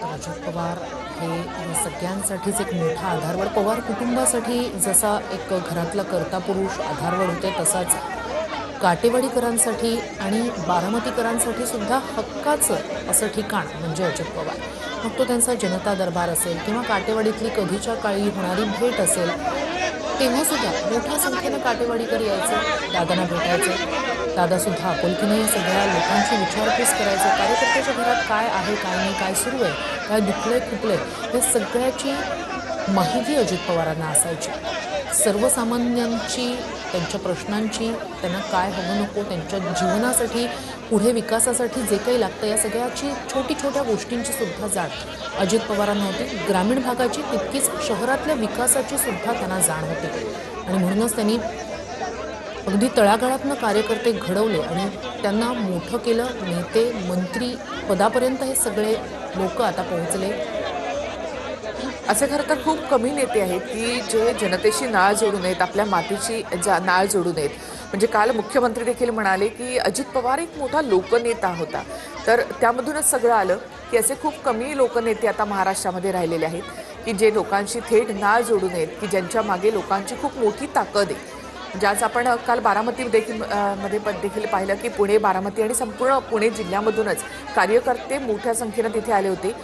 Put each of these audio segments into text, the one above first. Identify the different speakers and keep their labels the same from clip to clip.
Speaker 1: अजित पवार हे या सगळ्यांसाठीच एक मोठा आधारवड, पवार कुटुंबासाठी जसा एक घरातला कर्ता पुरुष आधारवड होते, तसाच काटेवाडीकरांसाठी आणि बारामतीकरांसाठी सुद्धा हक्काचं असं ठिकाण म्हणजे अजित पवार. मग तो त्यांचा जनता दरबार असेल किंवा काटेवाडीतली कधीच्या काळी होणारी भेट असेल, तेव्हा सुद्धा मोठ्या संख्येनं काटेवाडीकर यायचे, दादांना भेटायचे. दादासुद्धा आपुलकीने या सगळ्या लोकांची विचारपूस करायचे. कार्यकर्त्याच्या घरात काय आहे, काय नाही, काय सुरू आहे, काय दुखलंय खुपलंय, हे सगळ्याची माहिती अजित पवारांना असायची. सर्वसामान्यांची, त्यांच्या प्रश्नांची, त्यांना काय हवं नको, त्यांच्या जीवनासाठी, पुढे विकासासाठी जे काही लागतं, या सगळ्याची छोटी छोट्या गोष्टींची सुद्धा जाण अजित पवारांना होती. ग्रामीण भागाची तितकीच शहरातल्या विकासाची सुद्धा त्यांना जाण होती. आणि म्हणूनच त्यांनी अगदी तळागाळातनं कार्यकर्ते घडवले आणि त्यांना मोठं केलं. नेते, मंत्री पदापर्यंत हे सगळे लोक आता पोहोचले.
Speaker 2: असे खरं तर खूप कमी नेते आहेत की जे जनतेशी नाळ जोडून आहेत, आपल्या मातीची नाळ जोडून आहेत. म्हणजे काल मुख्यमंत्री देखील म्हणाले की अजित पवार एक मोठा लोकनेता होता. तर त्यामधूनच सगळं आलं की असे खूप कमी लोकनेते आता महाराष्ट्रामध्ये राहिलेले आहेत की जे लोकांशी थेट नाळ जोडून आहेत, की ज्यांच्या मागे लोकांची खूप मोठी ताकद आहे. म्हणजे आज आपण काल बारामती देखील पाहिलं की पुणे, बारामती आणि संपूर्ण पुणे जिल्ह्यामधूनच कार्यकर्ते मोठ्या संख्येनं तिथे आले होते.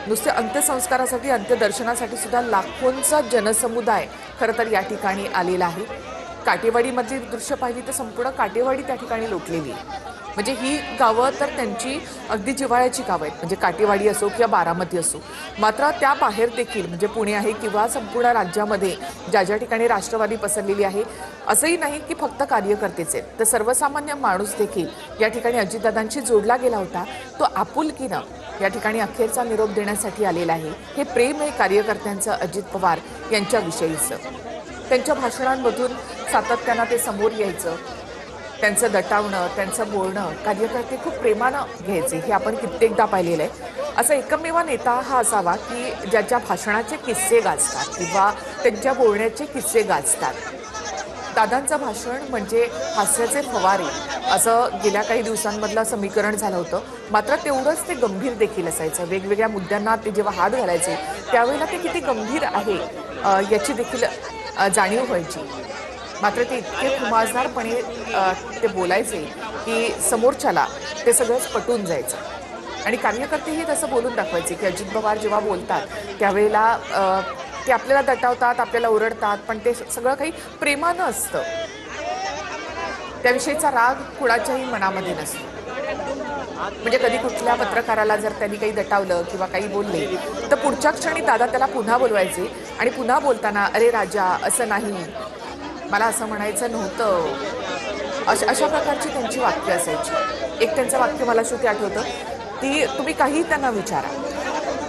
Speaker 2: नुसते अंत्यसंस्कारासाठी, अंत्यदर्शनासाठी सुद्धा लाखोंचा जनसमुदाय खरं तर या ठिकाणी आलेला आहे. काटेवाडीमधली दृश्य पाहिली तर संपूर्ण काटेवाडी त्या ठिकाणी लोटलेली आहे. म्हणजे ही गावं तर त्यांची अगदी जिव्हाळ्याची गावं आहेत, म्हणजे काटेवाडी असो किंवा बारामती असो. मात्र त्या बाहेर देखील, म्हणजे पुणे आहे किंवा संपूर्ण राज्यामध्ये ज्या ज्या ठिकाणी राष्ट्रवादी पसरलेली आहे, असंही नाही की फक्त कार्यकर्तेच आहेत, तर सर्वसामान्य माणूस देखील या ठिकाणी अजितदादांशी जोडला गेला होता. तो आपुलकीनं या ठिकाणी अखेरचा निरोप देण्यासाठी आलेला आहे. हे प्रेम आहे कार्यकर्त्यांचं अजित पवार यांच्याविषयीचं. त्यांच्या भाषणांमधून सातत्यानं ते समोर यायचं, त्यांचं दटावणं, त्यांचं बोलणं कार्यकर्ते खूप प्रेमानं घ्यायचे. हे आपण कित्येकदा पाहिलेलं आहे. असा एकमेव नेता हा असावा की ज्याच्या भाषणाचे किस्से गाजतात किंवा त्यांच्या बोलण्याचे किस्से गाजतात. दादांचं भाषण म्हणजे हास्याचे फवारे असं गेल्या काही दिवसांमधलं समीकरण झालं होतं. मात्र तेवढंच ते गंभीर देखील असायचं. वेगवेगळ्या मुद्द्यांना ते जेव्हा हात घालायचे त्यावेळेला ते किती गंभीर आहे याची देखील जाणीव व्हायची. मात्र ते इतके खुमासदारपणे ते बोलायचे की समोरच्याला ते सगळंच पटून जायचं. आणि कार्यकर्तेही तसं बोलून दाखवायचे की अजित पवार जेव्हा बोलतात त्यावेळेला ते आपल्याला दटावतात, आपल्याला ओरडतात, पण ते सगळं काही प्रेमानं असतं. त्याविषयीचा राग कुणाच्याही मनामध्ये नसतो. म्हणजे कधी कुठल्या पत्रकाराला जर त्यांनी काही दटावलं किंवा काही बोलले तर पुढच्या क्षणी दादा त्याला पुन्हा बोलवायचे आणि पुन्हा बोलताना, अरे राजा असं नाही, मला असं म्हणायचं नव्हतं, अशा प्रकारची त्यांची वाक्य असायची. एक त्यांचं वाक्य मला श्रुती आठवतं, ती तुम्ही काही त्यांना विचारा,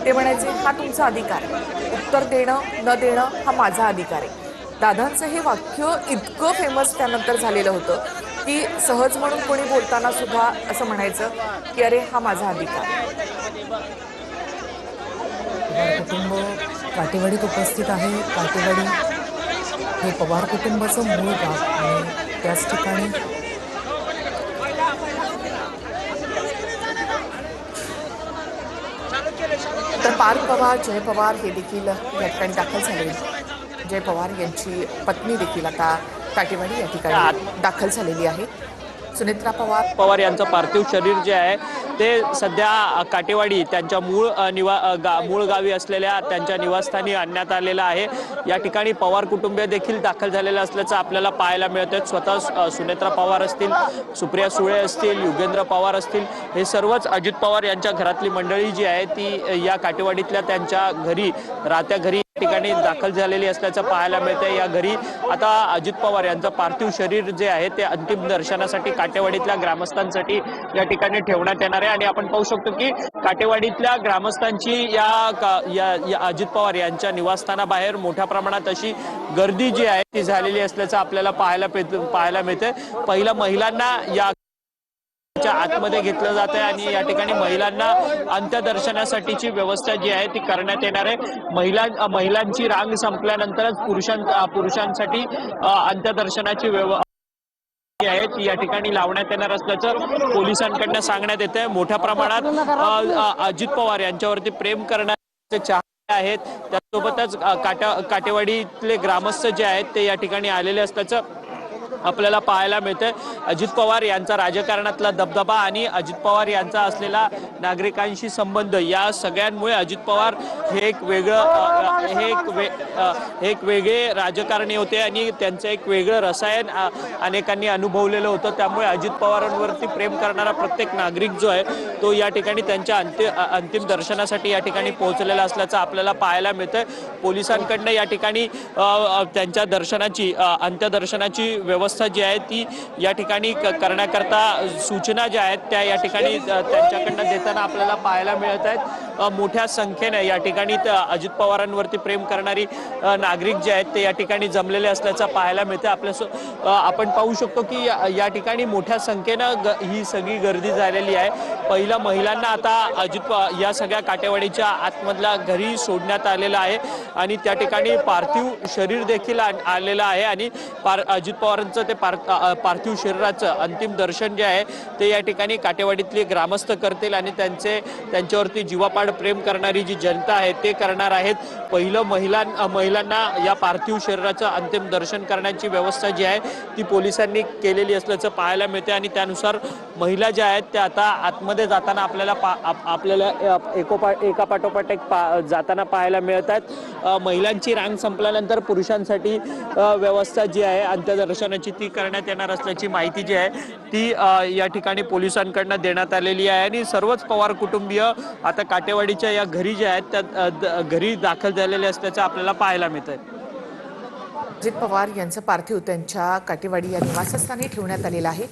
Speaker 2: ते म्हणायचे हा तुमचा अधिकार आहे, उत्तर देणं न देणं हा माझा अधिकार आहे. दादांचं हे वाक्य इतकं फेमस त्यानंतर झालेलं होतं की सहज म्हणून कोणी बोलताना सुद्धा असं म्हणायचं की अरे हा माझा अधिकार.
Speaker 1: पवार कुटुंब काटेवाडीत उपस्थित आहे. काटेवाडी हे पवार कुटुंबाचं मूळ गाव आणि त्याच ठिकाणी
Speaker 2: तर पार्थ पवार, जय पवार हे देखील या ठिकाणी दाखल झाले. जय पवार यांची पत्नी देखील आता काटेवाडी या ठिकाणी दाखल झालेली आहे. सुनेत्रा
Speaker 3: पवार यांचं पार्थिव शरीर जे आहे ते सध्या काटेवाडी त्यांच्या मूळ गावी असलेल्या त्यांच्या निवासस्थानी आणण्यात आलेलं आहे. या ठिकाणी पवार कुटुंबीय देखील दाखल झालेलं असल्याचं आपल्याला पाहायला मिळतंय. स्वतः सुनेत्रा पवार असतील, सुप्रिया सुळे असतील, युगेंद्र पवार असतील, हे सर्वच अजित पवार यांच्या घरातली मंडळी जी आहे ती या काटेवाडीतल्या त्यांच्या घरी, राहत्या घरी ठिकाणी दाखल झालेली असल्याचं पाहायला मिळतंय. या घरी आता अजित पवार यांचं पार्थिव शरीर जे आहे ते अंतिम दर्शनासाठी काटेवाडीतल्या ग्रामस्थांसाठी या ठिकाणी ठेवण्यात येणार आहे. आणि आपण पाहू शकतो की काटेवाडीतल्या ग्रामस्थांची या अजित पवार यांच्या निवासस्थानाबाहेर मोठ्या प्रमाणात अशी गर्दी जी आहे ती झालेली असल्याचं आपल्याला पाहायला मिळतंय. पहिला महिलांना या आतमध्ये घेतलं जात आहे आणि या ठिकाणी महिलांना अंत्यदर्शनासाठीची व्यवस्था जी आहे ती करण्यात येणार आहे. महिलांची रांग संपल्यानंतरच पुरुषांसाठी अंत्यदर्शनाची जी आहे ती या ठिकाणी लावण्यात येणार असल्याचं पोलिसांकडनं सांगण्यात येत आहे. मोठ्या प्रमाणात अजित पवार यांच्यावरती प्रेम करणारे चाहते आहेत. त्यासोबतच काटेवाडीतले ग्रामस्थ जे आहेत ते या ठिकाणी आलेले असल्याचं आपल्याला पाहायला मिळतंय. अजित पवार यांचा राजकारणातला दबदबा आणि अजित पवार यांचा असलेला नागरिकांशी संबंध या सगळ्यांमुळे अजित पवार हे एक वेगळे राजकारणी होते आणि त्यांचं एक वेगळं रसायन अनेकांनी अनुभवलेलं होतं. त्यामुळे अजित पवारांवरती प्रेम करणारा प्रत्येक नागरिक जो आहे तो या ठिकाणी त्यांच्या अंतिम दर्शनासाठी या ठिकाणी पोहोचलेला असल्याचं आपल्याला पाहायला मिळतंय. पोलिसांकडनं या ठिकाणी त्यांच्या दर्शनाची अंत्यदर्शनाची व्यवस्था जी आहे ती या ठिकाणी करण्याकरता सूचना ज्या आहेत त्या या ठिकाणी त्यांच्याकडनं देताना आपल्याला पाहायला मिळत आहेत. मोठ्या संख्येने या ठिकाणी अजित पवारांवरती प्रेम करणारी नागरिक जे आहेत ते या ठिकाणी जमलेले असल्याचं पाहायला मिळतं. आपण पाहू शकतो की या ठिकाणी मोठ्या संख्येनं ही सगळी गर्दी झालेली आहे. पहिलं महिलांना आता या सगळ्या काटेवाडीच्या आतमधल्या घरी सोडण्यात आलेलं आहे आणि त्या ठिकाणी पार्थिव शरीर देखील आलेलं आहे आणि अजित पवारांचं ते पार्थिव शरीराचं अंतिम दर्शन जे आहे ते या ठिकाणी काटेवाडीतले ग्रामस्थ करतील आणि त्यांच्यावरती जीवापाड प्रेम करणारी जी जनता आहे ते करणार आहेत. पहिलं महिलांना या पार्थिव शरीराचं अंतिम दर्शन करण्याची व्यवस्था जी आहे ती पोलिसांनी केलेली असल्याचं पाहायला मिळते आणि त्यानुसार महिला ज्या आहेत त्या आता आतमध्ये जाताना आपल्याला एकापाठोपाठ एक जाताना पाहायला मिळत आहेत. महिलांची रांग संपल्यानंतर पुरुषांसाठी व्यवस्था जी आहे अंत्यदर्शनाची ती करण्यात येणार असल्याची माहिती जी आहे ती या ठिकाणी पोलिसांकडनं देण्यात आलेली आहे आणि सर्वच पवार कुटुंबीय आता काटेवाडीच्या या घरी जे आहेत त्या घरी दाखल झालेले असल्याचं आपल्याला पाहायला मिळत आहे.
Speaker 2: अजित पवार यांचं पार्थिव त्यांच्या काटेवाडी या निवासस्थानी ठेवण्यात आलेलं आहे.